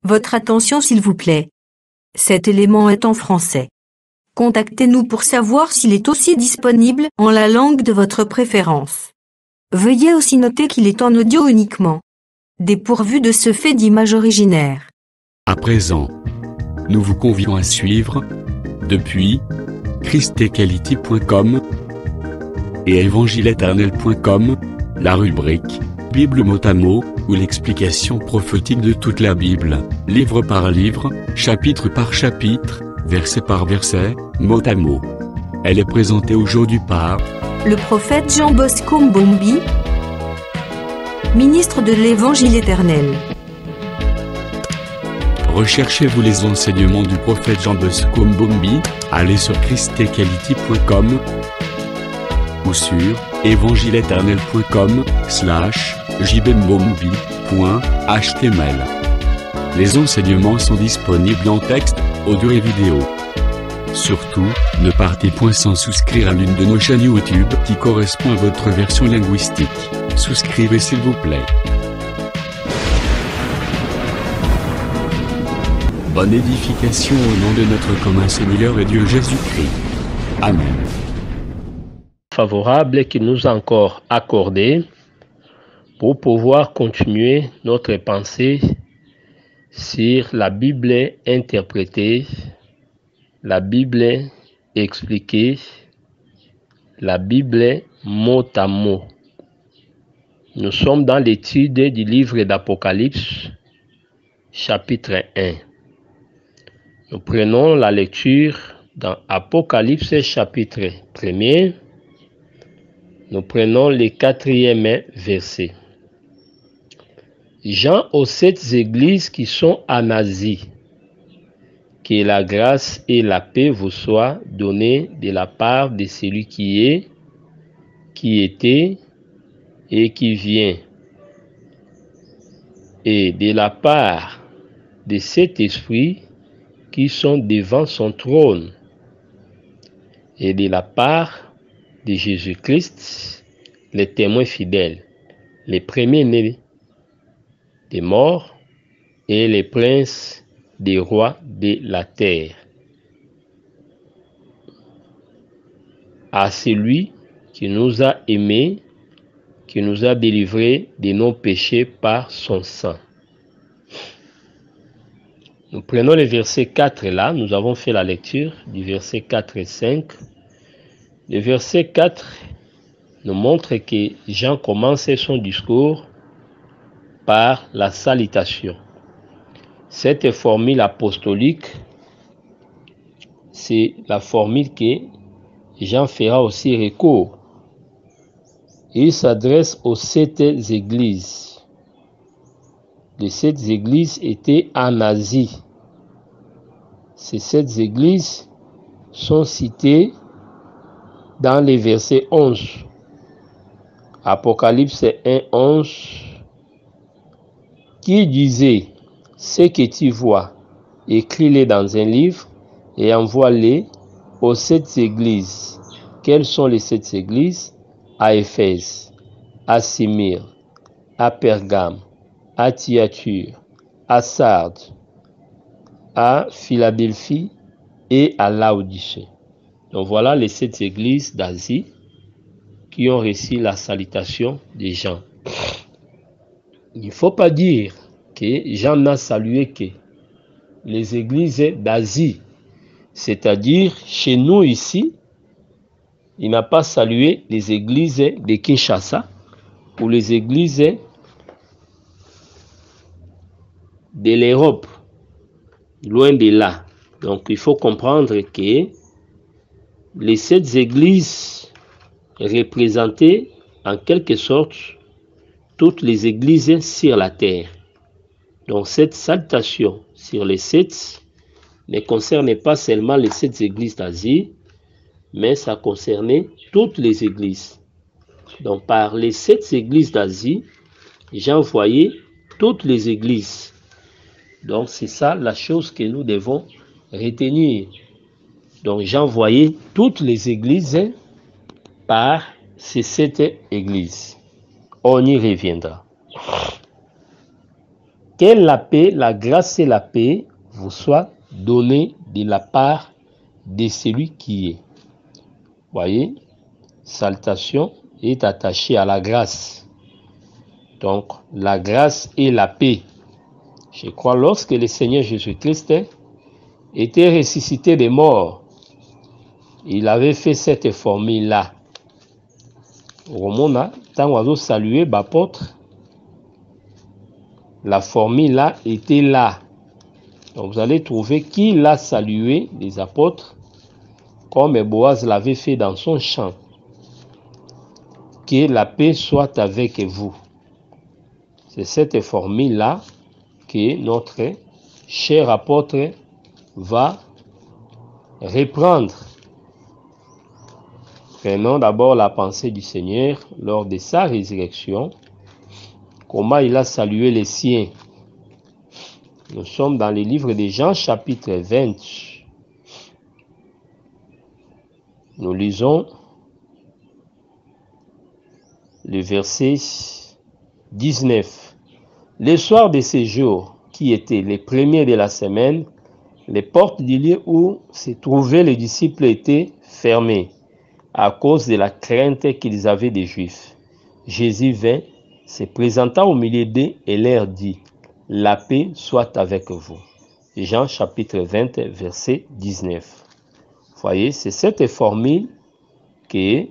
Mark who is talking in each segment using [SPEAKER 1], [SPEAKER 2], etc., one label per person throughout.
[SPEAKER 1] Votre attention s'il vous plaît. Cet élément est en français. Contactez-nous pour savoir s'il est aussi disponible en la langue de votre préférence. Veuillez aussi noter qu'il est en audio uniquement. Dépourvu de ce fait d'image originaire.
[SPEAKER 2] À présent, nous vous convions à suivre, depuis christequality.com et evangileeternel.com, la rubrique Bible mot à mot, ou l'explication prophétique de toute la Bible, livre par livre, chapitre par chapitre, verset par verset, mot à mot. Elle est présentée aujourd'hui par
[SPEAKER 1] le prophète Jean Bosco Mbombi, ministre de l'Évangile éternel.
[SPEAKER 2] Recherchez-vous les enseignements du prophète Jean Bosco Mbombi, allez sur christequality.com ou sur evangileeternel.com/jbmbombi.html. Les enseignements sont disponibles en texte, audio et vidéo. Surtout, ne partez point sans souscrire à l'une de nos chaînes YouTube qui correspond à votre version linguistique. Souscrivez s'il vous plaît. Bonne édification au nom de notre commun Seigneur et Dieu Jésus-Christ. Amen.
[SPEAKER 3] Favorable qu'il nous a encore accordé pour pouvoir continuer notre pensée sur la Bible interprétée, la Bible expliquée, la Bible mot à mot. Nous sommes dans l'étude du livre d'Apocalypse, chapitre 1. Nous prenons la lecture dans Apocalypse, chapitre 1er. Nous prenons le 4e verset. Jean aux 7 églises qui sont en Asie. Que la grâce et la paix vous soient données de la part de celui qui est, qui était et qui vient, et de la part de cet esprit qui sont devant son trône, et de la part de Jésus-Christ, les témoins fidèles, les premiers-nés des morts et les princes des rois de la terre. À celui qui nous a aimés, qui nous a délivrés de nos péchés par son sang. Nous prenons le verset 4 là, nous avons fait la lecture du verset 4 et 5. Le verset 4 nous montre que Jean commence son discours par la salutation. Cette formule apostolique, c'est la formule que Jean fera aussi recours. Il s'adresse aux 7 églises. Les 7 églises étaient en Asie. Ces 7 églises sont citées dans les versets 11. Apocalypse 1, 11, qui disait: ce que tu vois, écris-les dans un livre et envoie-les aux 7 églises. Quelles sont les 7 églises? À Éphèse, à Smyrne, à Pergame, à Thyatire, à Sardes, à Philadelphie et à Laodicée. Donc voilà les 7 églises d'Asie qui ont reçu la salutation de Jean. Il ne faut pas dire que Jean n'a salué que les églises d'Asie, c'est-à-dire chez nous ici, il n'a pas salué les églises de Kinshasa ou les églises de l'Europe, loin de là. Donc il faut comprendre que les 7 églises représentaient en quelque sorte toutes les églises sur la terre. Donc cette salutation sur les 7 ne concerne pas seulement les 7 églises d'Asie, mais ça concernait toutes les églises. Donc par les 7 églises d'Asie, Jean voyait toutes les églises. Donc c'est ça la chose que nous devons retenir. Donc Jean voyait toutes les églises par ces 7 églises. On y reviendra. Que la paix, la grâce et la paix vous soient données de la part de celui qui est. Voyez, salutation est attachée à la grâce. Donc, la grâce et la paix. Je crois lorsque le Seigneur Jésus-Christ était ressuscité des morts, il avait fait cette formule-là. Romona, tant oiseau salué, l'apôtre, la formule-là était là. Donc vous allez trouver qui l'a salué, les apôtres, comme Boaz l'avait fait dans son chant. Que la paix soit avec vous. C'est cette formule-là que notre cher apôtre va reprendre. Prenons d'abord la pensée du Seigneur lors de sa résurrection, comment il a salué les siens. Nous sommes dans le livre de Jean, chapitre 20. Nous lisons le verset 19. Le soir de ces jours, qui étaient les premiers de la semaine, les portes du lieu où se trouvaient les disciples étaient fermées à cause de la crainte qu'ils avaient des Juifs. Jésus vint, se présenta au milieu d'eux et leur dit: la paix soit avec vous. Jean chapitre 20, verset 19. Vous voyez, c'est cette formule que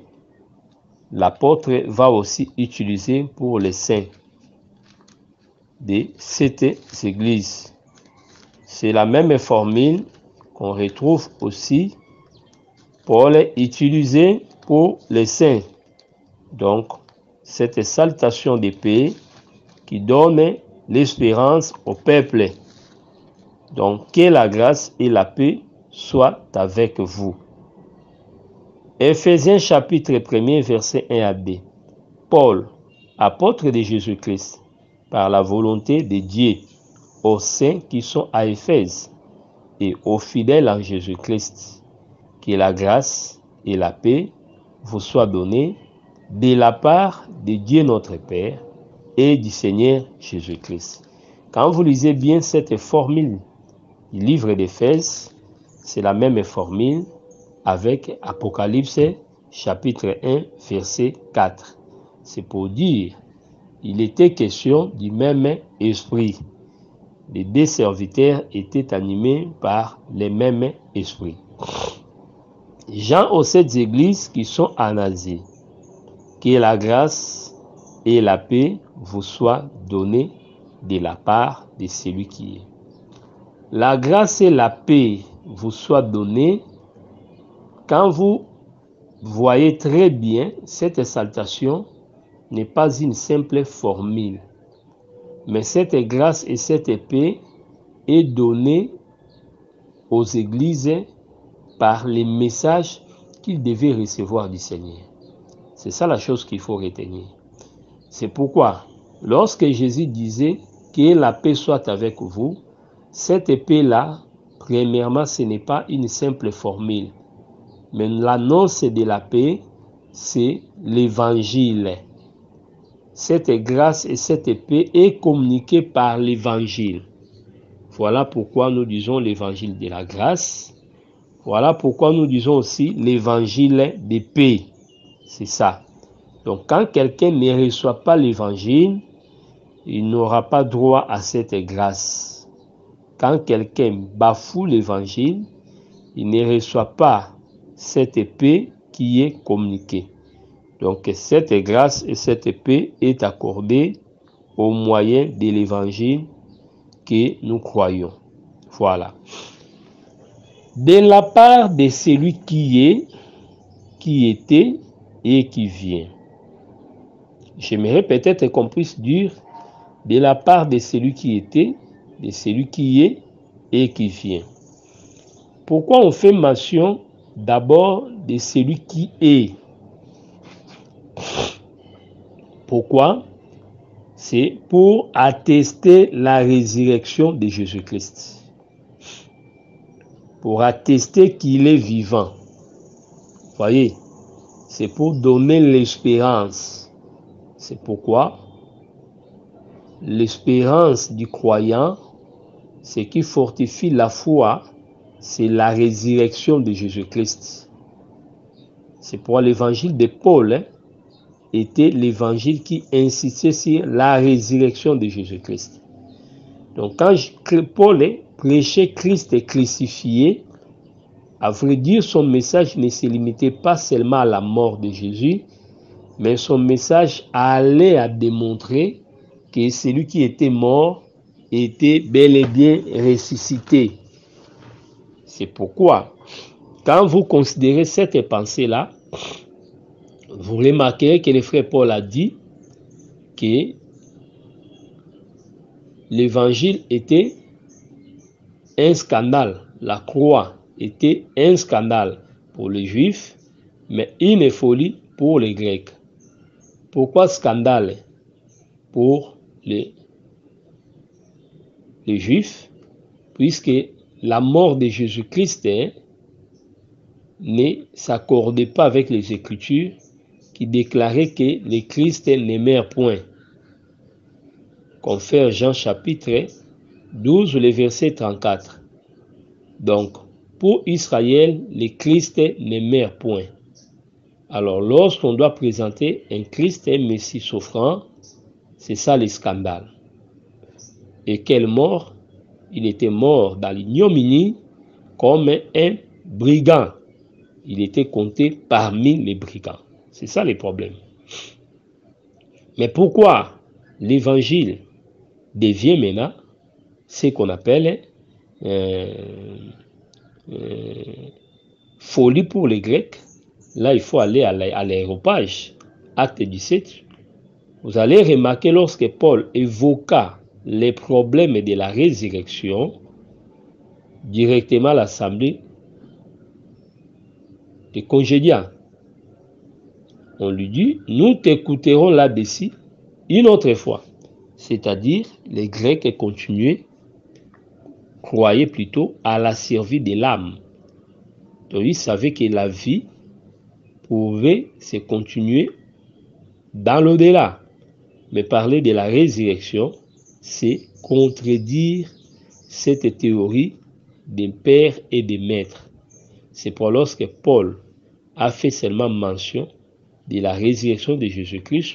[SPEAKER 3] l'apôtre va aussi utiliser pour les saints de cette église. C'est la même formule qu'on retrouve aussi Paul utilisé pour les saints. Donc, cette salutation de paix qui donne l'espérance au peuple. Donc, que la grâce et la paix soient avec vous. Éphésiens chapitre 1er, verset 1 à 2. Paul, apôtre de Jésus-Christ, par la volonté de Dieu, aux saints qui sont à Éphèse et aux fidèles en Jésus-Christ, que la grâce et la paix vous soient données de la part de Dieu notre Père et du Seigneur Jésus-Christ. Quand vous lisez bien cette formule du livre d'Éphèse, c'est la même formule avec Apocalypse chapitre 1 verset 4. C'est pour dire, il était question du même esprit. Les deux serviteurs étaient animés par le même esprit. Jean aux 7 églises qui sont en Asie, que la grâce et la paix vous soient données de la part de celui qui est. La grâce et la paix vous soient données quand vous voyez très bien cette salutation n'est pas une simple formule, mais cette grâce et cette paix est donnée aux églises par les messages qu'ils devaient recevoir du Seigneur. C'est ça la chose qu'il faut retenir. C'est pourquoi, lorsque Jésus disait que la paix soit avec vous, cette paix-là, premièrement, ce n'est pas une simple formule, mais l'annonce de la paix, c'est l'évangile. Cette grâce et cette paix est communiquée par l'évangile. Voilà pourquoi nous disons l'évangile de la grâce. Voilà pourquoi nous disons aussi l'évangile de paix. C'est ça. Donc quand quelqu'un ne reçoit pas l'évangile, il n'aura pas droit à cette grâce. Quand quelqu'un bafoue l'évangile, il ne reçoit pas cette paix qui est communiquée. Donc cette grâce et cette paix est accordée au moyen de l'évangile que nous croyons. Voilà. De la part de celui qui est, qui était et qui vient. J'aimerais peut-être qu'on puisse dire de la part de celui qui était, de celui qui est et qui vient. Pourquoi on fait mention d'abord de celui qui est? Pourquoi? C'est pour attester la résurrection de Jésus-Christ. Pour attester qu'il est vivant. Voyez, c'est pour donner l'espérance. C'est pourquoi l'espérance du croyant, ce qui fortifie la foi, c'est la résurrection de Jésus-Christ. C'est pourquoi l'évangile de Paul était l'évangile qui insistait sur la résurrection de Jésus-Christ. Donc quand Paul prêchait Christ crucifié, à vrai dire, son message ne se limitait pas seulement à la mort de Jésus, mais son message allait à démontrer que celui qui était mort était bel et bien ressuscité. C'est pourquoi, quand vous considérez cette pensée-là, vous remarquerez que le frère Paul a dit que l'évangile était un scandale. La croix était un scandale pour les Juifs, mais une folie pour les Grecs. Pourquoi scandale pour les Juifs? Puisque la mort de Jésus-Christ ne s'accordait pas avec les Écritures qui déclaraient que le Christ ne meurt point. Confère Jean chapitre 12, le verset 34. Donc, pour Israël, le Christ ne meurt point. Alors, lorsqu'on doit présenter un Christ, un Messie souffrant, c'est ça le scandale. Et quelle mort? Il était mort dans l'ignominie comme un brigand. Il était compté parmi les brigands. C'est ça le problème. Mais pourquoi l'évangile devient maintenant ce qu'on appelle folie pour les Grecs? Là, il faut aller à l'aéropage, acte 17. Vous allez remarquer lorsque Paul évoqua les problèmes de la résurrection, directement à l'assemblée des congédiants. On lui dit, nous t'écouterons là-dessus une autre fois. C'est-à-dire, les Grecs continuaient, croyaient plutôt à la survie de l'âme. Donc, ils savaient que la vie pouvait se continuer dans l'au-delà. Mais parler de la résurrection, c'est contredire cette théorie des pères et des maîtres. C'est pour lorsque Paul a fait seulement mention de la résurrection de Jésus-Christ,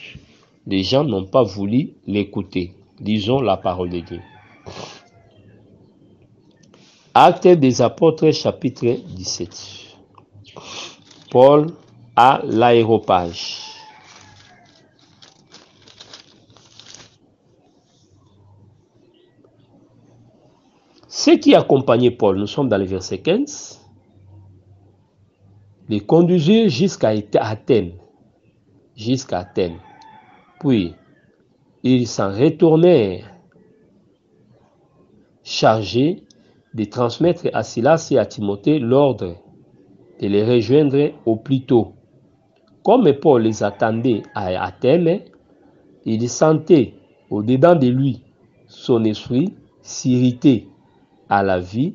[SPEAKER 3] les gens n'ont pas voulu l'écouter. Lisons la parole de Dieu. Actes des Apôtres, chapitre 17. Paul à l'aéropage. Ceux qui accompagnaient Paul, nous sommes dans le verset 15, les conduisirent jusqu'à Athènes. Puis, ils s'en retournèrent, chargés de transmettre à Silas et à Timothée l'ordre de les rejoindre au plus tôt. Comme Paul les attendait à Athènes, il sentait au-dedans de lui son esprit s'irriter à la vie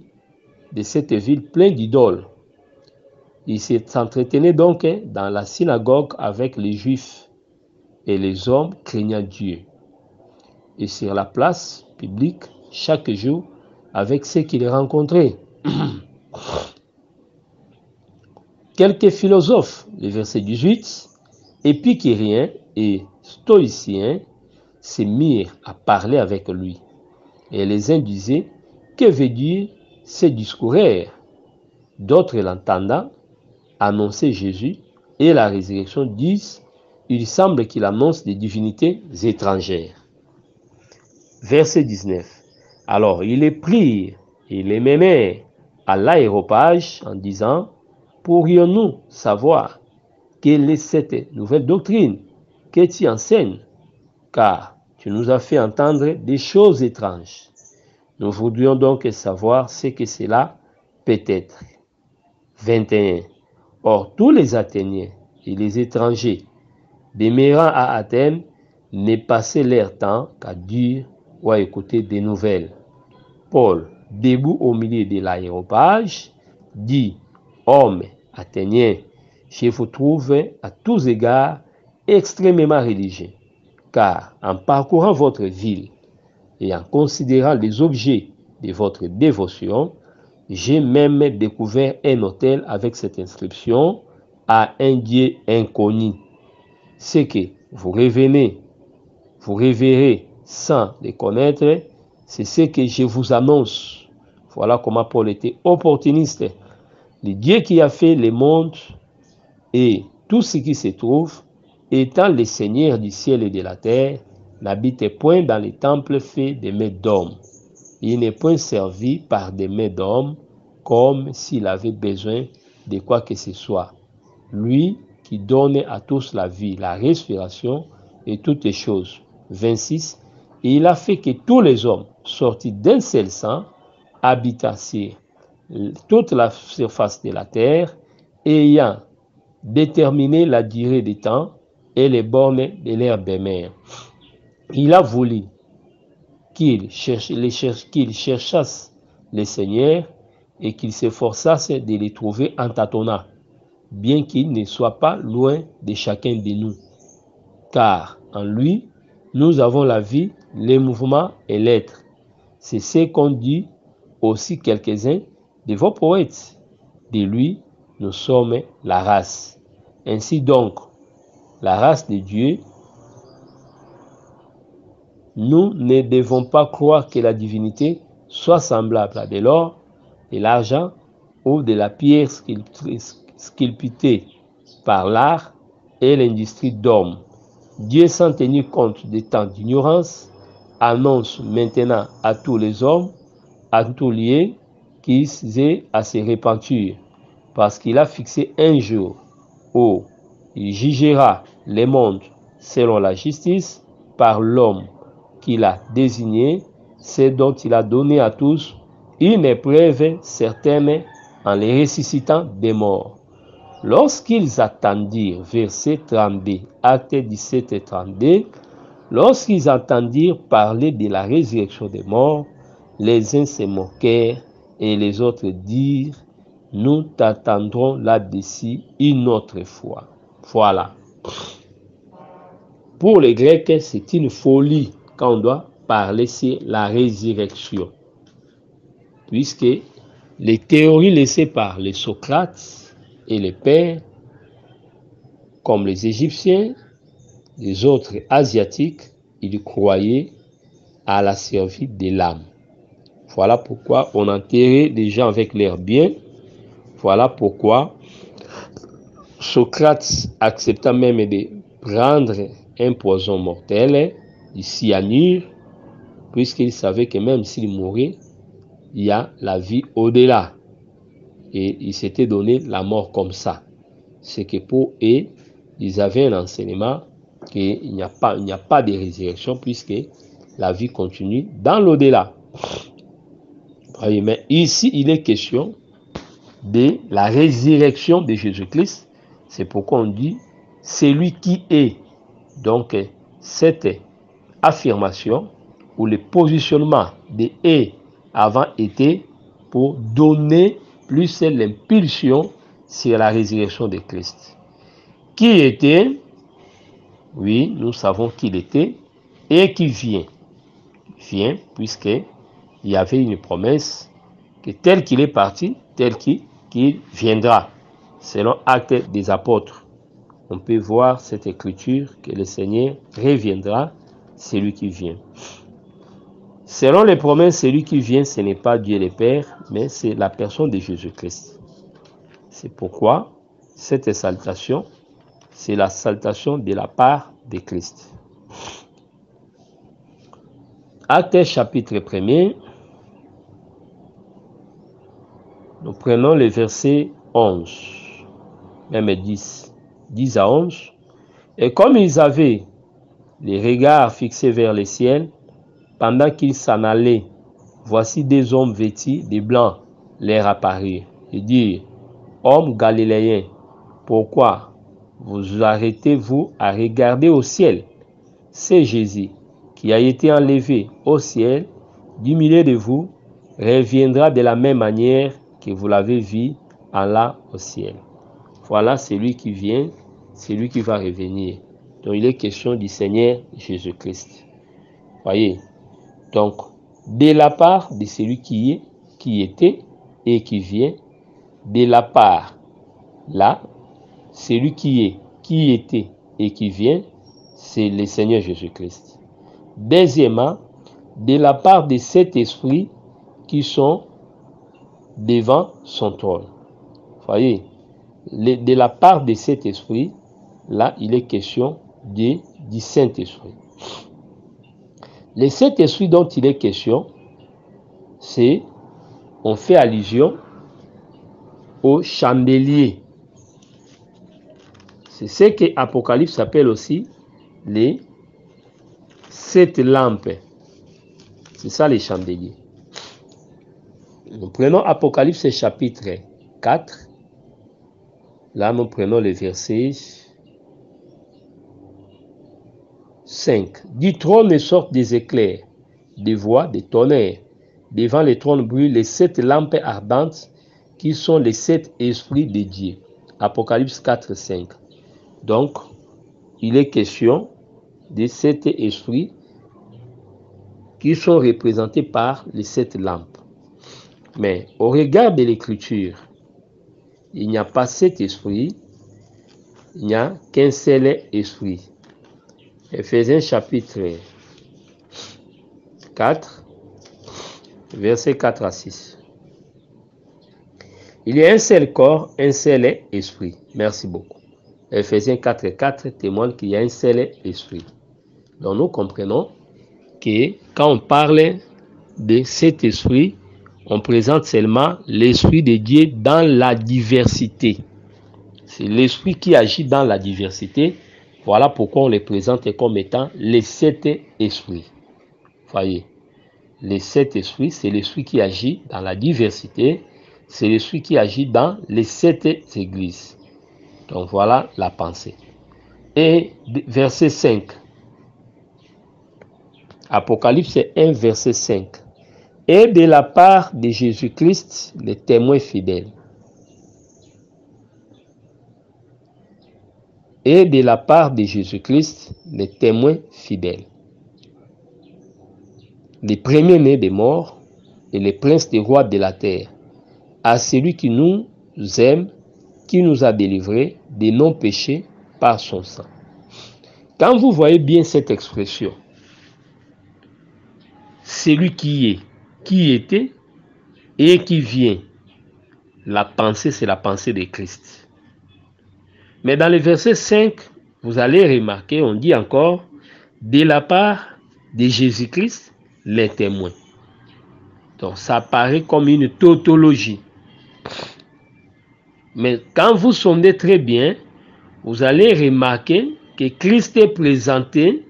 [SPEAKER 3] de cette ville pleine d'idoles. Il s'entretenait donc dans la synagogue avec les Juifs et les hommes craignant Dieu, et sur la place publique chaque jour avec ceux qu'il rencontrait. Quelques philosophes, le verset 18, épicuriens et stoïciens se mirent à parler avec lui. Et les uns disaient, que veut dire ce discours? D'autres, l'entendant, annonçaient Jésus et la résurrection, disent, il semble qu'il annonce des divinités étrangères. Verset 19. Alors, ils les prirent et les menèrent à l'aéropage en disant, pourrions-nous savoir quelle est cette nouvelle doctrine que tu enseignes? Car tu nous as fait entendre des choses étranges. Nous voudrions donc savoir ce que cela peut être. 21. Or, tous les Athéniens et les étrangers demeurant à Athènes ne passaient leur temps qu'à dire ou à écouter des nouvelles. Paul, debout au milieu de l'aéropage, dit, hommes athéniens, je vous trouve à tous égards extrêmement religieux, car en parcourant votre ville Et en considérant les objets de votre dévotion, j'ai même découvert un autel avec cette inscription à un Dieu inconnu. C'est que vous révérez sans les connaître, c'est ce que je vous annonce. Voilà comment Paul était opportuniste. Le Dieu qui a fait le monde et tout ce qui se trouve, étant le Seigneur du ciel et de la terre, n'habite point dans les temples faits de mains d'hommes. Il n'est point servi par des mains d'hommes comme s'il avait besoin de quoi que ce soit. Lui qui donne à tous la vie, la respiration et toutes les choses. 26. Et il a fait que tous les hommes sortis d'un seul sang habitent sur toute la surface de la terre, ayant déterminé la durée des temps et les bornes de leur demeure. Il a voulu qu'ils cherchassent le Seigneur et qu'ils s'efforçassent de les trouver en tâtonnant, bien qu'il ne soit pas loin de chacun de nous. Car en lui, nous avons la vie, les mouvements et l'être. C'est ce qu'ont dit aussi quelques-uns de vos poètes. De lui, nous sommes la race. Ainsi donc, la race de Dieu, nous ne devons pas croire que la divinité soit semblable à de l'or, de l'argent ou de la pierre sculptée par l'art et l'industrie d'hommes. Dieu, sans tenir compte des temps d'ignorance, annonce maintenant à tous les hommes, à tous lieux, qu'ils aient à se repentir, parce qu'il a fixé un jour où il jugera les mondes selon la justice par l'homme qu'il a désigné, c'est dont il a donné à tous une épreuve certaine en les ressuscitant des morts. Lorsqu'ils attendirent, verset 32, acte 17 et 32, lorsqu'ils entendirent parler de la résurrection des morts, les uns se moquèrent et les autres dirent, nous t'attendrons là-dessus une autre fois. Voilà. Pour les Grecs, c'est une folie quand on doit parler sur la résurrection, puisque les théories laissées par les Socrates et les pères, comme les Égyptiens, les autres Asiatiques, ils croyaient à la survie de l'âme. Voilà pourquoi on enterrait les gens avec leurs biens. Voilà pourquoi Socrate accepta même de prendre un poison mortel, du cyanure, puisqu'il savait que même s'il mourait, il y a la vie au-delà. Et il s'était donné la mort comme ça. C'est que pour eux, ils avaient un enseignement qu'il n'y a pas de résurrection, puisque la vie continue dans l'au-delà. Mais ici, il est question de la résurrection de Jésus-Christ. C'est pourquoi on dit c'est lui qui est. Donc, cette affirmation ou le positionnement de est avant était pour donner plus l'impulsion sur la résurrection de Christ. Qui était? Oui, nous savons qu'il était et qui vient. Vient puisqu'il y avait une promesse que tel qu'il est parti, tel qu'il viendra. Selon Actes des Apôtres, on peut voir cette écriture que le Seigneur reviendra, c'est lui qui vient. Selon les promesses, celui qui vient, ce n'est pas Dieu le Père, mais c'est la personne de Jésus-Christ. C'est pourquoi cette exaltation, c'est la salutation de la part de Christ. Actes chapitre 1er, nous prenons le verset 11, même 10 à 11. Et comme ils avaient les regards fixés vers le ciel, pendant qu'ils s'en allaient, voici des hommes vêtus de blanc leur apparurent et dirent, hommes galiléens, pourquoi vous arrêtez-vous à regarder au ciel? C'est Jésus qui a été enlevé au ciel du milieu de vous, reviendra de la même manière que vous l'avez vu allant au ciel. Voilà celui qui vient, celui qui va revenir. Donc il est question du Seigneur Jésus-Christ. Voyez. Donc, de la part de celui qui est, qui était et qui vient, de la part, là, celui qui est, qui était et qui vient, c'est le Seigneur Jésus-Christ. Deuxièmement, de la part de cet esprit qui sont devant son trône. Voyez, de la part de cet esprit, là, il est question du Saint-Esprit. Le Saint-Esprit dont il est question, c'est, on fait allusion au chandelier. C'est ce que Apocalypse appelle aussi les 7 lampes. C'est ça les chandeliers. Nous prenons Apocalypse chapitre 4. Là, nous prenons le verset 5. Du trône sortent des éclairs, des voix, des tonnerres. Devant le trône brûlent les 7 lampes ardentes qui sont les 7 esprits de Dieu. Apocalypse 4, 5. Donc, il est question de 7 esprits qui sont représentés par les 7 lampes. Mais au regard de l'écriture, il n'y a pas 7 esprits, il n'y a qu'un seul esprit. Éphésiens chapitre 4, versets 4 à 6. Il y a un seul corps, un seul esprit. Merci beaucoup. Éphésiens 4, 4 témoigne qu'il y a un seul esprit. Donc nous comprenons que quand on parle de cet esprit, on présente seulement l'esprit de Dieu dans la diversité. C'est l'esprit qui agit dans la diversité. Voilà pourquoi on les présente comme étant les 7 esprits. Voyez, les 7 esprits, c'est l'esprit qui agit dans la diversité. C'est l'esprit qui agit dans les 7 églises. Donc voilà la pensée. Et verset 5. Apocalypse 1, verset 5. Et de la part de Jésus-Christ, les témoins fidèles. Et de la part de Jésus-Christ, les témoins fidèles. Les premiers-nés des morts et les princes des rois de la terre, à celui qui nous aime, qui nous a délivrés de nos péchés par son sang. Quand vous voyez bien cette expression, celui qui est, qui était et qui vient, la pensée, c'est la pensée de Christ. Mais dans le verset 5, vous allez remarquer, on dit encore, de la part de Jésus-Christ, les témoins. Donc ça paraît comme une tautologie. Mais quand vous sondez très bien, vous allez remarquer que Christ est présenté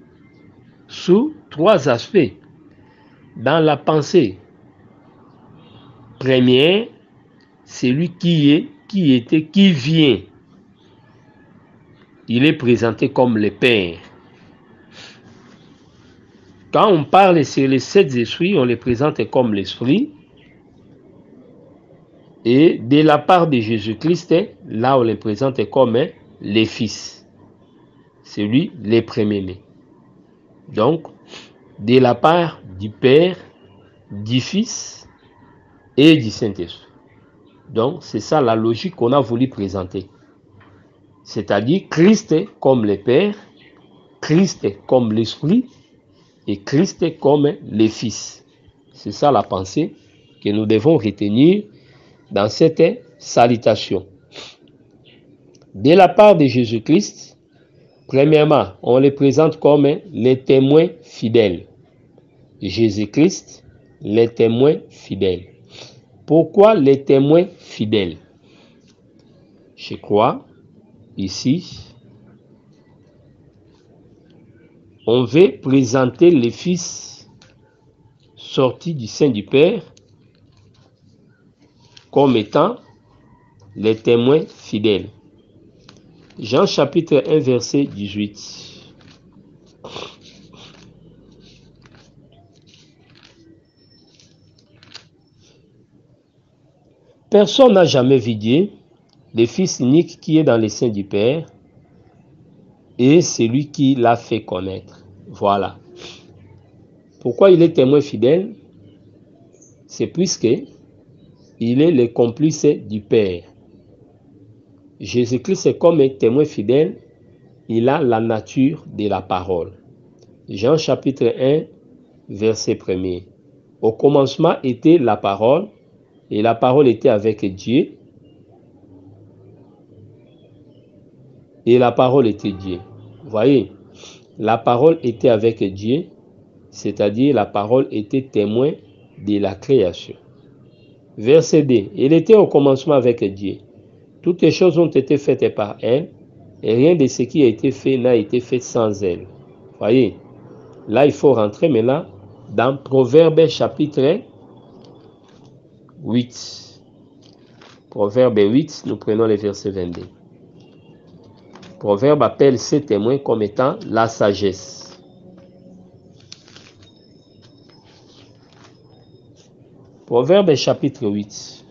[SPEAKER 3] sous 3 aspects dans la pensée. Premier, celui qui est, qui était, qui vient. Il est présenté comme le Père. Quand on parle sur les 7 esprits, on les présente comme l'Esprit. Et de la part de Jésus-Christ, là on les présente comme les fils. C'est lui, les premiers-nés. Donc, de la part du Père, du Fils et du Saint-Esprit. Donc, c'est ça la logique qu'on a voulu présenter. C'est-à-dire Christ comme le Père, Christ comme l'Esprit et Christ comme les Fils. C'est ça la pensée que nous devons retenir dans cette salutation. De la part de Jésus-Christ, premièrement, on les présente comme les témoins fidèles. Jésus-Christ, les témoins fidèles. Pourquoi les témoins fidèles? Je crois, ici, on veut présenter les fils sortis du sein du Père comme étant les témoins fidèles. Jean chapitre 1 verset 18. Personne n'a jamais vu Dieu, le Fils unique qui est dans les seins du Père, et celui qui l'a fait connaître. Voilà. Pourquoi il est témoin fidèle? C'est puisque il est le complice du Père. Jésus-Christ est comme un témoin fidèle, il a la nature de la parole. Jean chapitre 1, verset 1er. Au commencement était la parole, et la parole était avec Dieu, et la parole était Dieu. Vous voyez, la parole était avec Dieu, c'est-à-dire la parole était témoin de la création. Verset 2. Il était au commencement avec Dieu. Toutes les choses ont été faites par elle, et rien de ce qui a été fait n'a été fait sans elle. Voyez, là il faut rentrer maintenant dans Proverbe chapitre 8. Proverbe 8, nous prenons le verset 22. Proverbe appelle ces témoins comme étant la sagesse. Proverbe chapitre 8.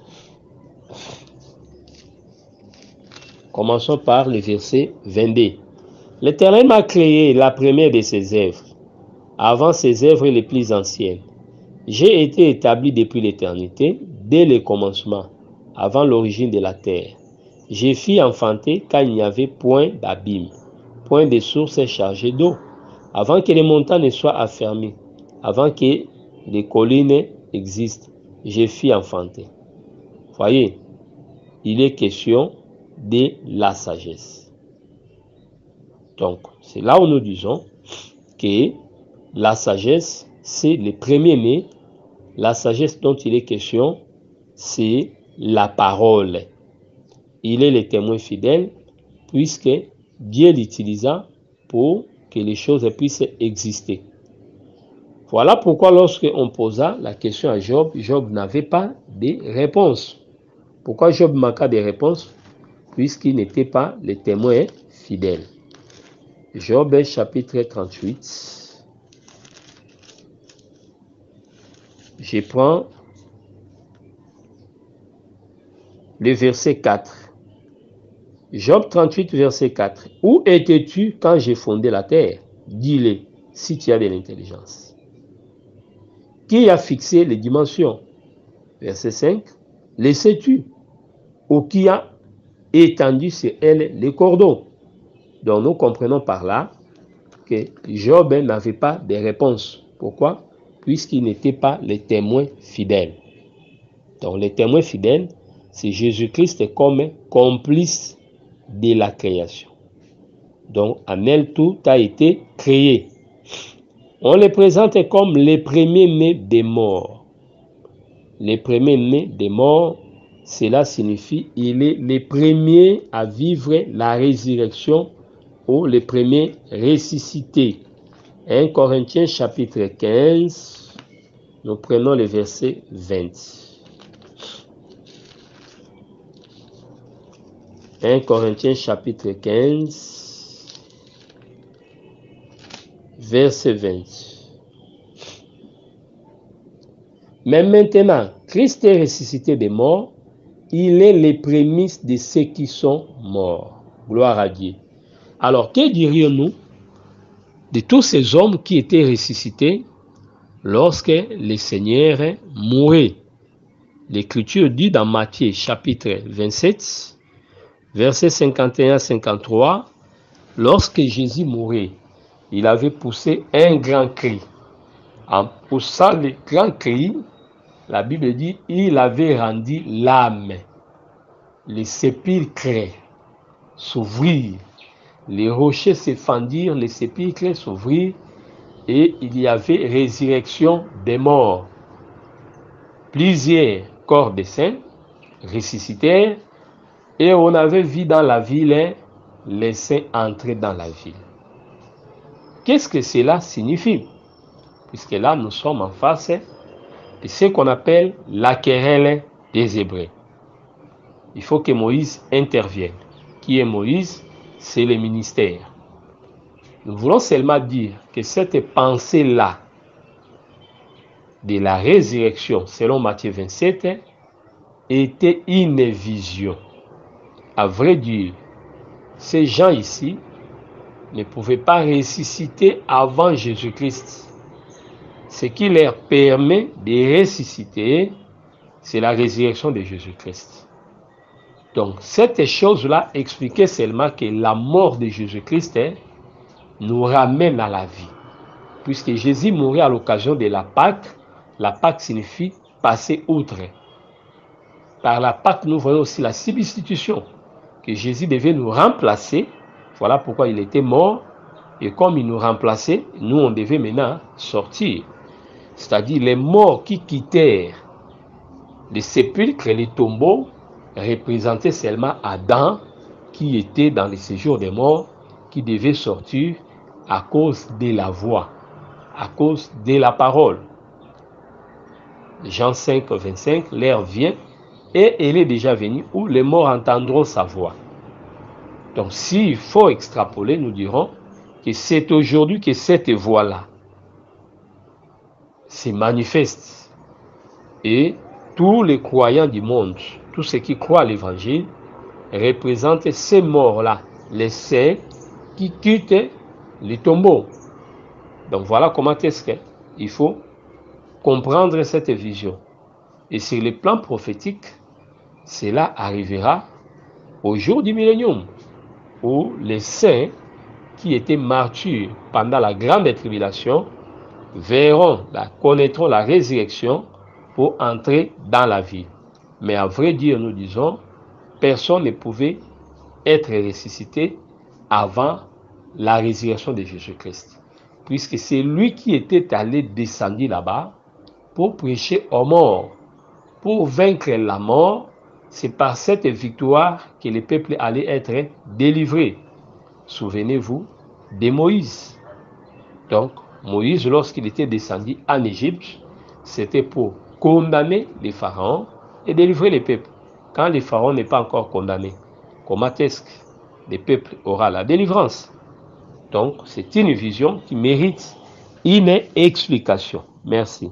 [SPEAKER 3] Commençons par le verset 22. L'Éternel m'a créé la première de ses œuvres, avant ses œuvres les plus anciennes. J'ai été établi depuis l'éternité, dès le commencement, avant l'origine de la terre. J'ai fui enfanter quand il n'y avait point d'abîme, point de source chargée d'eau, avant que les montagnes soient affermies, avant que les collines existent. J'ai fui enfanter. Voyez, il est question de la sagesse. Donc, c'est là où nous disons que la sagesse, c'est le premier-né. La sagesse dont il est question, c'est la parole. Il est le témoin fidèle, puisque Dieu l'utilisa pour que les choses puissent exister. Voilà pourquoi lorsque on posa la question à Job, Job n'avait pas de réponse. Pourquoi Job manqua de réponse? Puisqu'il n'était pas le témoin fidèle. Job chapitre 38. Je prends le verset 4. Job 38, verset 4. Où étais-tu quand j'ai fondé la terre? Dis-le, si tu as de l'intelligence. Qui a fixé les dimensions? Verset 5. Les sais-tu? Ou qui a étendu sur elle les cordons? Donc nous comprenons par là que Job n'avait pas de réponse. Pourquoi? Puisqu'il n'était pas le témoin fidèle. Donc le témoin fidèle, c'est Jésus-Christ comme complice de la création. Donc en elle tout a été créé. On le présente comme les premiers-nés des morts. Les premiers-nés des morts, cela signifie il est le premier à vivre la résurrection ou le premier ressuscité. 1 Corinthiens chapitre 15, nous prenons le verset 20. 1 Corinthiens chapitre 15, verset 20. Mais maintenant, Christ est ressuscité des morts, il est les prémices de ceux qui sont morts. Gloire à Dieu. Alors, que dirions-nous de tous ces hommes qui étaient ressuscités lorsque le Seigneur mourait? L'Écriture dit dans Matthieu chapitre 27, versets 51 à 53, lorsque Jésus mourait, il avait poussé un grand cri. En poussant le grand cri, la Bible dit, il avait rendu l'âme. Les sépulcres s'ouvrirent, les rochers se fendirent, les sépulcres s'ouvrirent, et il y avait résurrection des morts. Plusieurs corps de saints ressuscitèrent, et on avait vu dans la ville les saints entrer dans la ville. Qu'est-ce que cela signifie? Puisque là, nous sommes en face de ce qu'on appelle la querelle des Hébreux. Il faut que Moïse intervienne. Qui est Moïse? C'est le ministère. Nous voulons seulement dire que cette pensée-là de la résurrection, selon Matthieu 27, était une vision. À vrai dire, ces gens ici ne pouvaient pas ressusciter avant Jésus-Christ. ce qui leur permet de ressusciter, c'est la résurrection de Jésus-Christ. Donc, cette chose-là expliquait seulement que la mort de Jésus-Christ nous ramène à la vie. Puisque Jésus mourit à l'occasion de la Pâque signifie passer outre. Par la Pâque, nous voyons aussi la substitution, que Jésus devait nous remplacer. Voilà pourquoi il était mort. Et comme il nous remplaçait, nous, on devait maintenant sortir. C'est-à-dire les morts qui quittèrent les sépulcres et les tombeaux représentaient seulement Adam, qui était dans le séjour des morts, qui devait sortir à cause de la voix, à cause de la parole. Jean 5, 25, l'heure vient et elle est déjà venue où les morts entendront sa voix. Donc s'il faut extrapoler, nous dirons que c'est aujourd'hui que cette voix-là se manifeste. Et tous les croyants du monde, tous ceux qui croient à l'évangile, représentent ces morts-là, les saints qui quittent les tombeaux. Donc voilà comment est-ce qu'il faut comprendre cette vision. Et sur le plan prophétique, cela arrivera au jour du millénium, où les saints qui étaient martyrs pendant la grande tribulation connaîtront la résurrection pour entrer dans la vie. Mais à vrai dire, nous disons, personne ne pouvait être ressuscité avant la résurrection de Jésus-Christ. Puisque c'est lui qui était allé descendre là-bas pour prêcher aux morts, pour vaincre la mort. C'est par cette victoire que le peuple allait être délivré. Souvenez-vous de Moïse. Donc, Moïse, lorsqu'il était descendu en Égypte, c'était pour condamner les pharaons et délivrer les peuples. Quand les pharaons n'est pas encore condamné, comment est-ce que le peuple aura la délivrance? Donc, c'est une vision qui mérite une explication. Merci.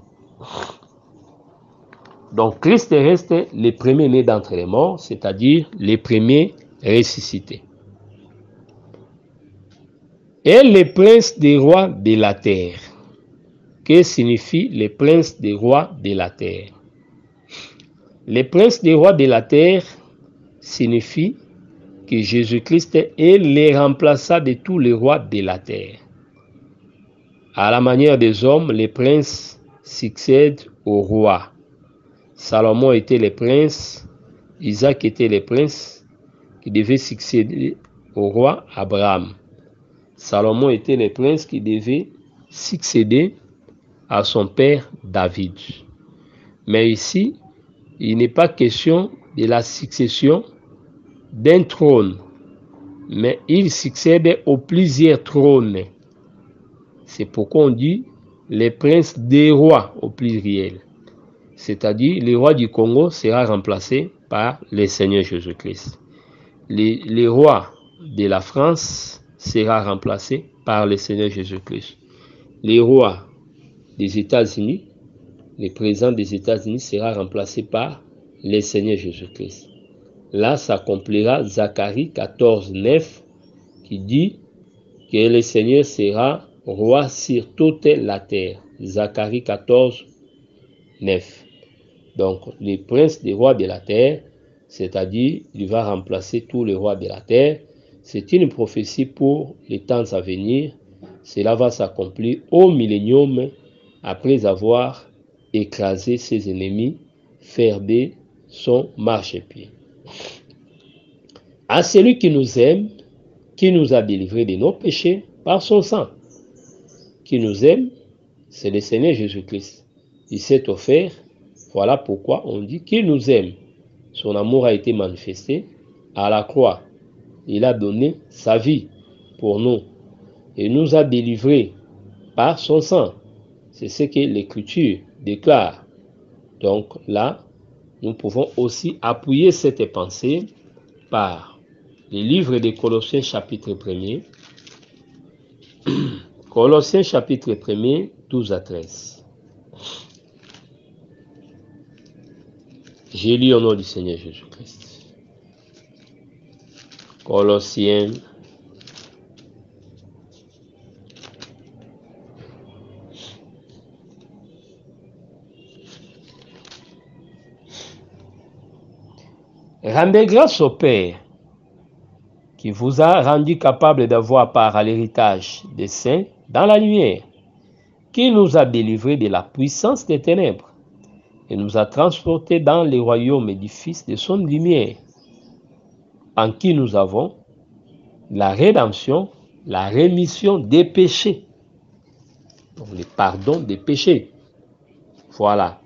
[SPEAKER 3] Donc, Christ reste le premier-né d'entre les morts, c'est-à-dire le premier ressuscité. Et le prince des rois de la terre. Que signifie le prince des rois de la terre? Le prince des rois de la terre signifie que Jésus-Christ est le remplaçant de tous les rois de la terre. À la manière des hommes, les princes succèdent au roi. Salomon était le prince, Isaac était le prince qui devait succéder au roi Abraham. Salomon était le prince qui devait succéder à son père David. Mais ici, il n'est pas question de la succession d'un trône, mais il succède aux plusieurs trônes. C'est pourquoi on dit les princes des rois au pluriel. C'est-à-dire le roi du Congo sera remplacé par le Seigneur Jésus-Christ. Le roi de la France sera remplacé par le Seigneur Jésus-Christ. Le roi des États-Unis, le président des États-Unis sera remplacé par le Seigneur Jésus-Christ. Là s'accomplira Zacharie 14, 9 qui dit que le Seigneur sera roi sur toute la terre. Zacharie 14, 9. Donc, le prince des rois de la terre, c'est-à-dire, il va remplacer tous les rois de la terre. C'est une prophétie pour les temps à venir. Cela va s'accomplir au millénium après avoir écrasé ses ennemis, ferdé son marchepied. À celui qui nous aime, qui nous a délivrés de nos péchés par son sang. Qui nous aime, c'est le Seigneur Jésus-Christ. Il s'est offert. Voilà pourquoi on dit qu'il nous aime. Son amour a été manifesté à la croix. Il a donné sa vie pour nous. Et nous a délivrés par son sang. C'est ce que l'Écriture déclare. Donc là, nous pouvons aussi appuyer cette pensée par le livre de Colossiens chapitre 1er. Colossiens chapitre 1er, 12 à 13. J'ai lu au nom du Seigneur Jésus-Christ. Colossiens Rendez grâce au Père qui vous a rendu capable d'avoir part à l'héritage des saints dans la lumière, qui nous a délivrés de la puissance des ténèbres et nous a transportés dans le royaume du Fils de son lumière, en qui nous avons la rédemption, la rémission des péchés, donc le pardon des péchés. Voilà.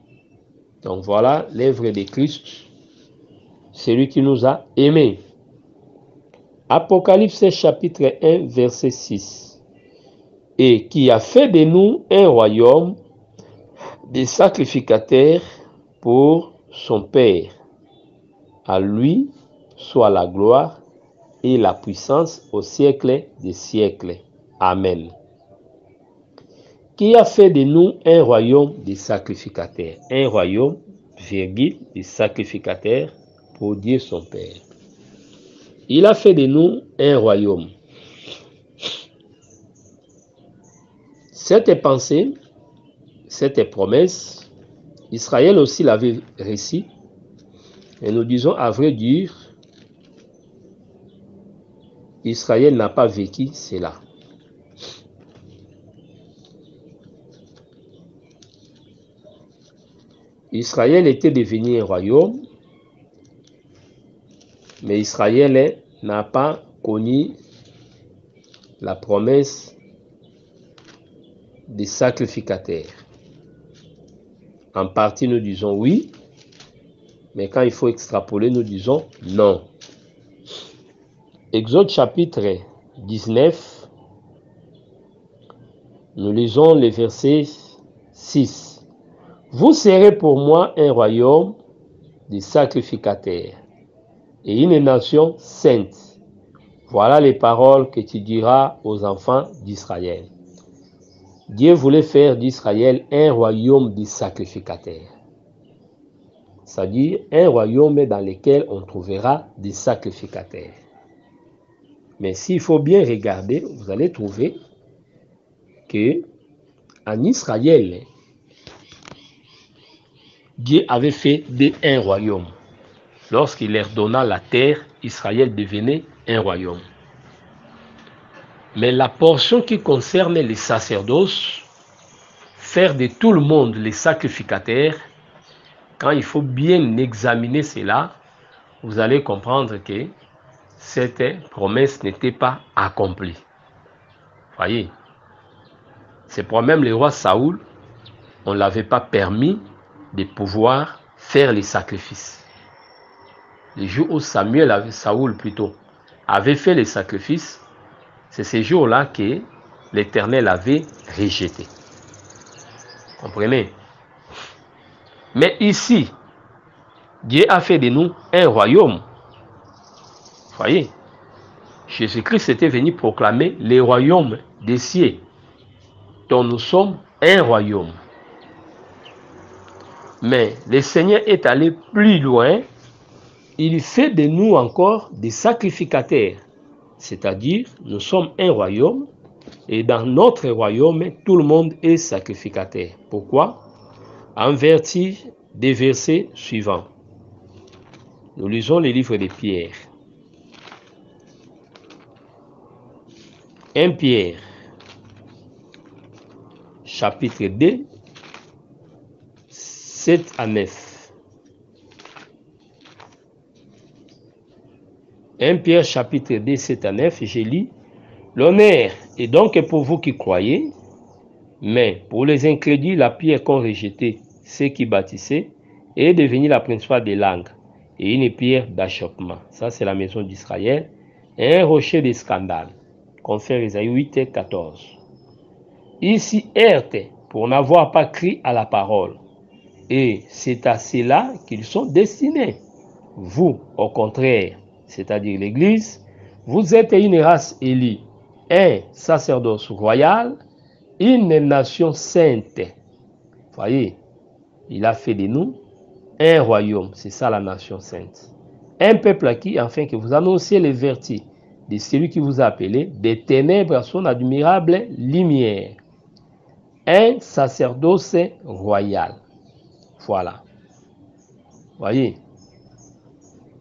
[SPEAKER 3] Donc voilà l'œuvre de Christ, celui qui nous a aimés. Apocalypse chapitre 1, verset 6. Et qui a fait de nous un royaume des sacrificateurs pour son Père. À lui soit la gloire et la puissance au siècle des siècles. Amen. Qui a fait de nous un royaume des sacrificateurs. Un royaume, virgule, des sacrificateurs pour Dieu son Père. Il a fait de nous un royaume. Cette pensée, cette promesse, Israël aussi l'avait réussi. Et nous disons à vrai dire, Israël n'a pas vécu cela. Israël était devenu un royaume, mais Israël n'a pas connu la promesse des sacrificateurs. En partie, nous disons oui, mais quand il faut extrapoler, nous disons non. Exode chapitre 19, nous lisons le verset 6. Vous serez pour moi un royaume de sacrificateurs et une nation sainte. Voilà les paroles que tu diras aux enfants d'Israël. Dieu voulait faire d'Israël un royaume de sacrificateurs. C'est-à-dire un royaume dans lequel on trouvera des sacrificateurs. Mais s'il faut bien regarder, vous allez trouver que en Israël, Dieu avait fait un royaume. Lorsqu'il leur donna la terre, Israël devenait un royaume. Mais la portion qui concerne les sacerdoces, faire de tout le monde les sacrificateurs, quand il faut bien examiner cela, vous allez comprendre que cette promesse n'était pas accomplie. Voyez, c'est pour même le roi Saoul, on ne l'avait pas permis de pouvoir faire les sacrifices. Le jour où Saoul avait fait les sacrifices, c'est ce jour-là que l'Éternel avait rejeté. Comprenez? Mais ici, Dieu a fait de nous un royaume. Voyez, Jésus-Christ était venu proclamer le royaume des cieux, dont nous sommes un royaume. Mais le Seigneur est allé plus loin. Il fait de nous encore des sacrificateurs. C'est-à-dire, nous sommes un royaume et dans notre royaume, tout le monde est sacrificateur. Pourquoi? En vertu des versets suivants. Nous lisons les livres de Pierre. 1 Pierre, chapitre 2, 7 à 9. 1 Pierre, chapitre 2, 7 à 9, je lis. L'honneur est donc pour vous qui croyez, mais pour les incrédules, la pierre qu'ont rejeté ceux qui bâtissaient est devenue la principale des langues et une pierre d'achoppement. Ça, c'est la maison d'Israël. Un rocher de scandale. Confère Isaïe 8 et 14. Ici, heurte pour n'avoir pas cru à la parole. Et c'est à cela qu'ils sont destinés. Vous, au contraire, c'est-à-dire l'Église, vous êtes une race élue, un sacerdoce royal, une nation sainte. Voyez, il a fait de nous un royaume, c'est ça la nation sainte. Un peuple à qui, afin que vous annonciez les vertus de celui qui vous a appelé, des ténèbres à son admirable lumière. Un sacerdoce royal. Voilà. Voyez.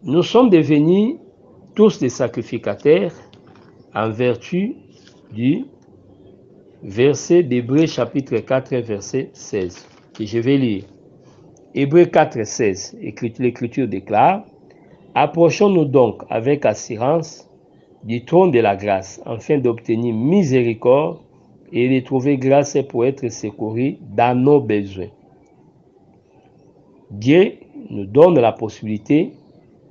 [SPEAKER 3] Nous sommes devenus tous des sacrificateurs en vertu du verset d'Hébreux chapitre 4 verset 16 que je vais lire. Hébreux 4 16, l'Écriture déclare: approchons-nous donc avec assurance du trône de la grâce afin d'obtenir miséricorde et de trouver grâce pour être secourus dans nos besoins. Dieu nous donne la possibilité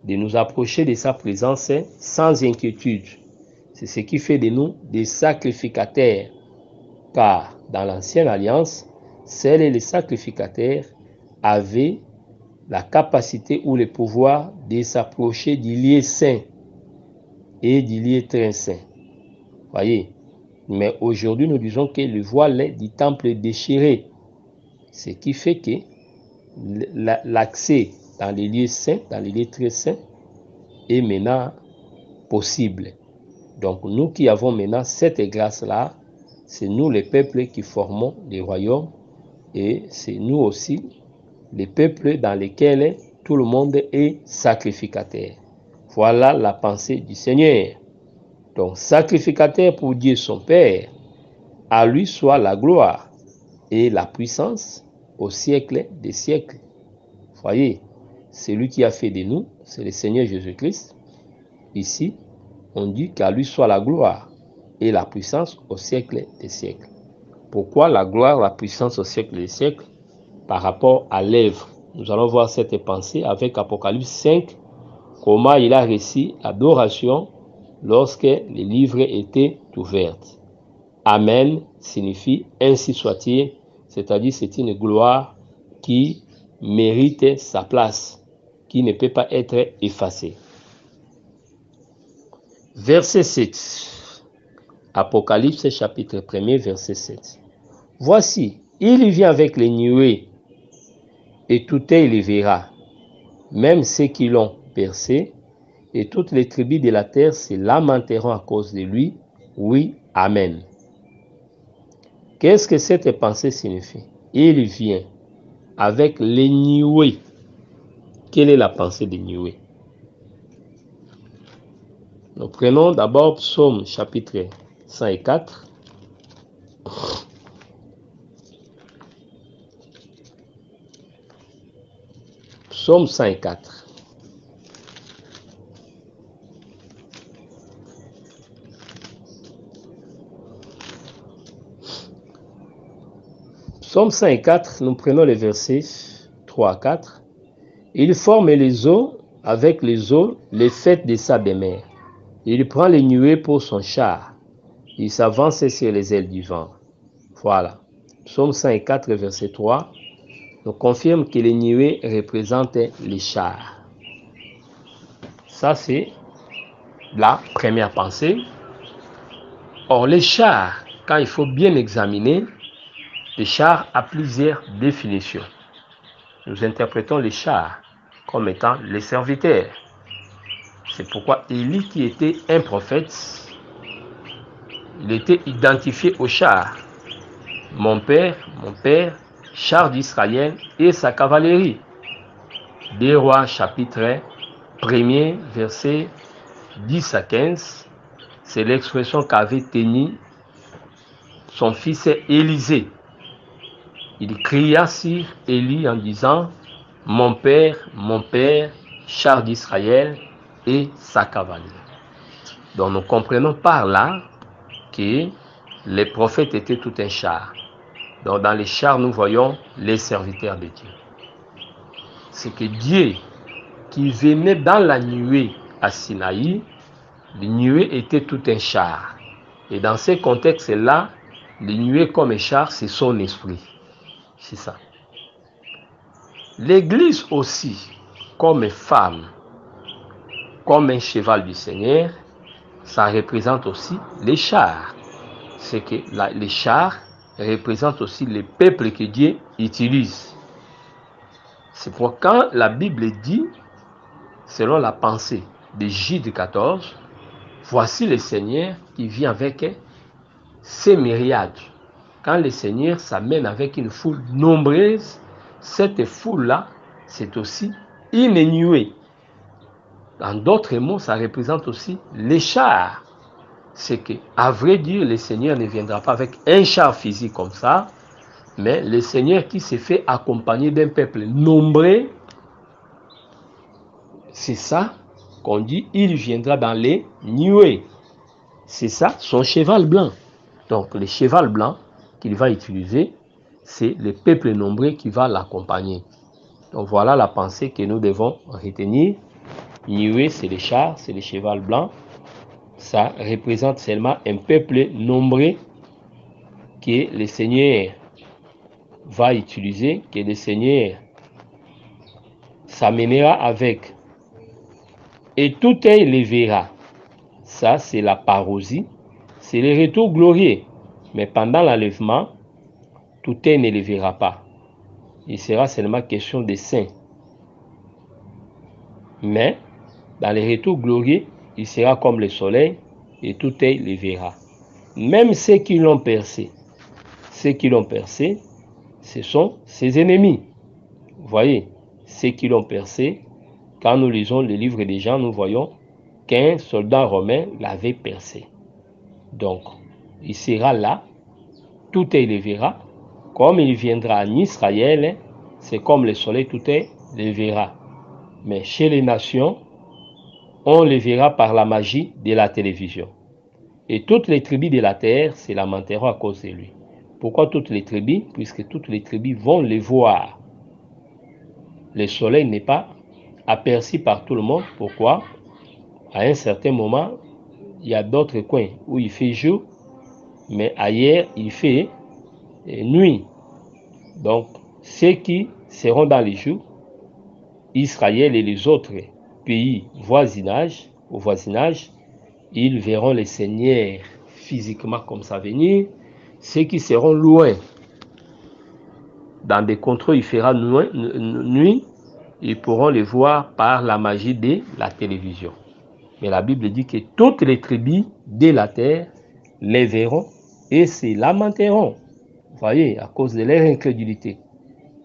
[SPEAKER 3] de nous approcher de sa présence sans inquiétude. C'est ce qui fait de nous des sacrificateurs, car dans l'ancienne alliance, seuls les sacrificateurs avaient la capacité ou le pouvoir de s'approcher du lieu saint et du lieu très saint. Voyez, mais aujourd'hui nous disons que le voile du temple est déchiré, ce qui fait que l'accès dans les lieux saints, dans les lieux très saints, est maintenant possible. Donc nous qui avons maintenant cette grâce-là, c'est nous les peuples qui formons les royaumes et c'est nous aussi les peuples dans lesquels tout le monde est sacrificateur. Voilà la pensée du Seigneur. Donc sacrificateur pour Dieu son Père, à lui soit la gloire et la puissance au siècle des siècles. Voyez, c'est lui qui a fait de nous, c'est le Seigneur Jésus-Christ. Ici, on dit qu'à lui soit la gloire et la puissance au siècle des siècles. Pourquoi la gloire, la puissance au siècle des siècles? Par rapport à l'œuvre. Nous allons voir cette pensée avec Apocalypse 5, comment il a reçu l'adoration lorsque les livres étaient ouverts. Amen signifie ainsi soit-il, c'est-à-dire c'est une gloire qui mérite sa place, qui ne peut pas être effacée. Verset 7. Apocalypse chapitre 1er, verset 7. Voici, il vient avec les nuées, et tout œil les verra, même ceux qui l'ont percé, et toutes les tribus de la terre se lamenteront à cause de lui. Oui, Amen. Qu'est-ce que cette pensée signifie? Il vient avec les nuées. Quelle est la pensée des nuées? Nous prenons d'abord Psaume chapitre 104. Psaume 104. Psaume 104, nous prenons les versets 3 à 4. Il forme les eaux avec les eaux, les fêtes de sa demeure. Il prend les nuées pour son char. Il s'avance sur les ailes du vent. Voilà. Psaume 104, verset 3. Nous confirme que les nuées représentent les chars. Ça, c'est la première pensée. Or, les chars, quand il faut bien examiner, les chars a plusieurs définitions. Nous interprétons les chars comme étant les serviteurs. C'est pourquoi Élie, qui était un prophète, il était identifié au char. Mon père, char d'Israël et sa cavalerie. 2 Rois chapitre 1er, verset 10 à 15. C'est l'expression qu'avait tenue son fils Élisée. Il cria sur Élie en disant: mon père, char d'Israël et sa cavalerie. Donc nous comprenons par là que les prophètes étaient tout un char. Donc dans les chars, nous voyons les serviteurs de Dieu. C'est que Dieu qui venait dans la nuée à Sinaï, les nuées étaient tout un char. Et dans ce contexte-là, les nuées comme un char, c'est son esprit. C'est ça. L'Église aussi, comme femme, comme un cheval du Seigneur, ça représente aussi les chars. C'est que les chars représentent aussi les peuples que Dieu utilise. C'est pourquoi quand la Bible dit, selon la pensée de Jude 14, voici le Seigneur qui vient avec ses myriades. Quand le Seigneur s'amène avec une foule nombreuse, cette foule-là, c'est aussi une nuée. En d'autres mots, ça représente aussi les chars. C'est que, à vrai dire, le Seigneur ne viendra pas avec un char physique comme ça, mais le Seigneur qui s'est fait accompagner d'un peuple nombreux, c'est ça qu'on dit, il viendra dans les nuées. C'est ça, son cheval blanc. Donc, le cheval blanc qu'il va utiliser, c'est le peuple nombreux qui va l'accompagner. Donc, voilà la pensée que nous devons retenir. Nuée, c'est les chars, c'est le cheval blanc. Ça représente seulement un peuple nombreux que le Seigneur va utiliser, que le Seigneur s'amènera avec. Et tout œil les verra. Ça, c'est la parousie. C'est le retour glorieux. Mais pendant l'enlèvement, tout œil ne les verra pas. Il sera seulement question des saints. Mais, dans le retour glorieux, il sera comme le soleil et tout œil les verra. Même ceux qui l'ont percé, ce sont ses ennemis. Vous voyez, ceux qui l'ont percé, quand nous lisons le livre des Jean, nous voyons qu'un soldat romain l'avait percé. Donc, il sera là, tout œil le verra. Comme il viendra en Israël, c'est comme le soleil, tout œil le verra. Mais chez les nations, on le verra par la magie de la télévision. Et toutes les tribus de la terre se lamenteront à cause de lui. Pourquoi toutes les tribus? Puisque toutes les tribus vont le voir. Le soleil n'est pas aperçu par tout le monde. Pourquoi? À un certain moment, il y a d'autres coins où il fait jour, mais ailleurs, il fait nuit. Donc, ceux qui seront dans les jours, Israël et les autres pays au voisinage, ils verront le Seigneur physiquement comme ça venir. Ceux qui seront loin, dans des contrées, il fera nuit, ils pourront le voir par la magie de la télévision. Mais la Bible dit que toutes les tribus de la terre les verront et se lamenteront. Vous voyez, à cause de leur incrédulité.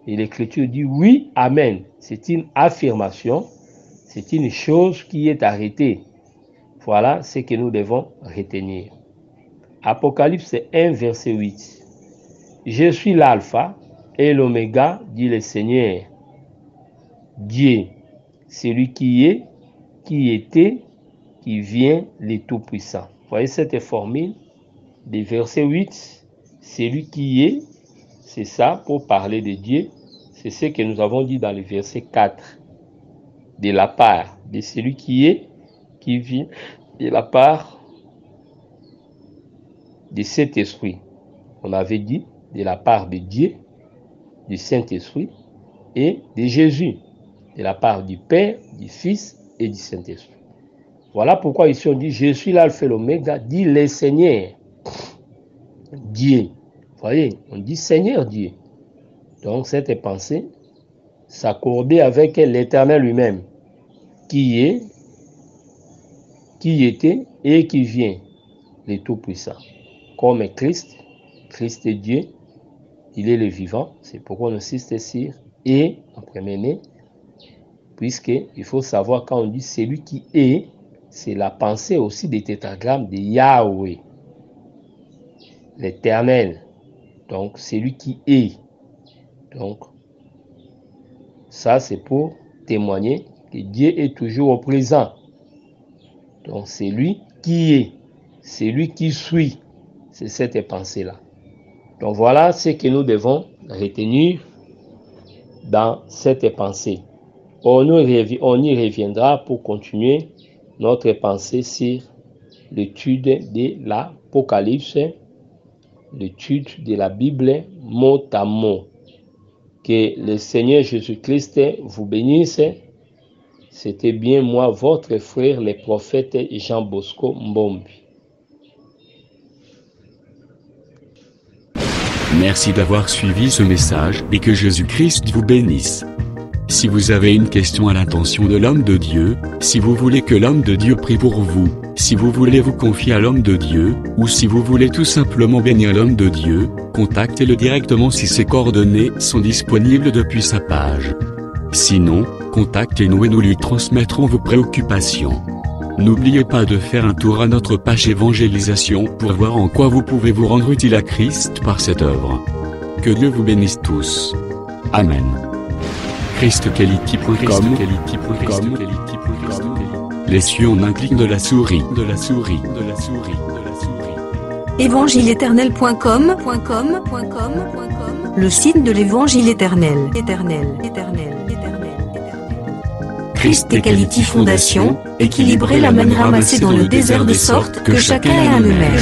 [SPEAKER 3] Et l'Écriture dit oui, amen. C'est une affirmation, c'est une chose qui est arrêtée. Voilà ce que nous devons retenir. Apocalypse 1, verset 8. Je suis l'alpha et l'oméga, dit le Seigneur. Dieu, celui qui est, qui était, qui vient, le Tout-Puissant. Vous voyez cette formule du verset 8, celui qui est, c'est ça pour parler de Dieu. C'est ce que nous avons dit dans le verset 4. De la part de celui qui est, qui vient, de la part de cet esprit. On avait dit de la part de Dieu, du Saint-Esprit et de Jésus. De la part du Père, du Fils et du Saint-Esprit. Voilà pourquoi ici on dit, je suis l'alpha et l'oméga, dit le Seigneur. Dieu. Vous voyez, on dit Seigneur Dieu. Donc cette pensée s'accordait avec l'Éternel lui-même, qui est, qui était et qui vient, le Tout-Puissant. Comme Christ est Dieu, il est le vivant, c'est pourquoi on insiste sur et en premier-né, puisqu'il faut savoir quand on dit celui qui est, c'est la pensée aussi des tétragrammes de Yahweh, l'Éternel. Donc, celui qui est. Donc, ça c'est pour témoigner que Dieu est toujours au présent. Donc, c'est lui qui est, c'est lui qui suit. C'est cette pensée-là. Donc, voilà ce que nous devons retenir dans cette pensée. On y reviendra pour continuer notre pensée sur l'étude de l'Apocalypse, l'étude de la Bible mot à mot. Que le Seigneur Jésus-Christ vous bénisse. C'était bien moi, votre frère, le prophète Jean Bosco Mbombi.
[SPEAKER 2] Merci d'avoir suivi ce message et que Jésus-Christ vous bénisse. Si vous avez une question à l'intention de l'homme de Dieu, si vous voulez que l'homme de Dieu prie pour vous, si vous voulez vous confier à l'homme de Dieu, ou si vous voulez tout simplement bénir l'homme de Dieu, contactez-le directement si ses coordonnées sont disponibles depuis sa page. Sinon, Contactez-nous et nous lui transmettrons vos préoccupations. N'oubliez pas de faire un tour à notre page évangélisation pour voir en quoi vous pouvez vous rendre utile à Christ par cette œuvre. Que Dieu vous bénisse tous. Amen. ChristQuality.com. Les cieux en un clic de la souris.
[SPEAKER 1] Évangile-éternel.com, le site de l'évangile éternel. Christ Equality Fondation, équilibrer la manne ramassée dans le désert de sorte que chacun ait un eumère.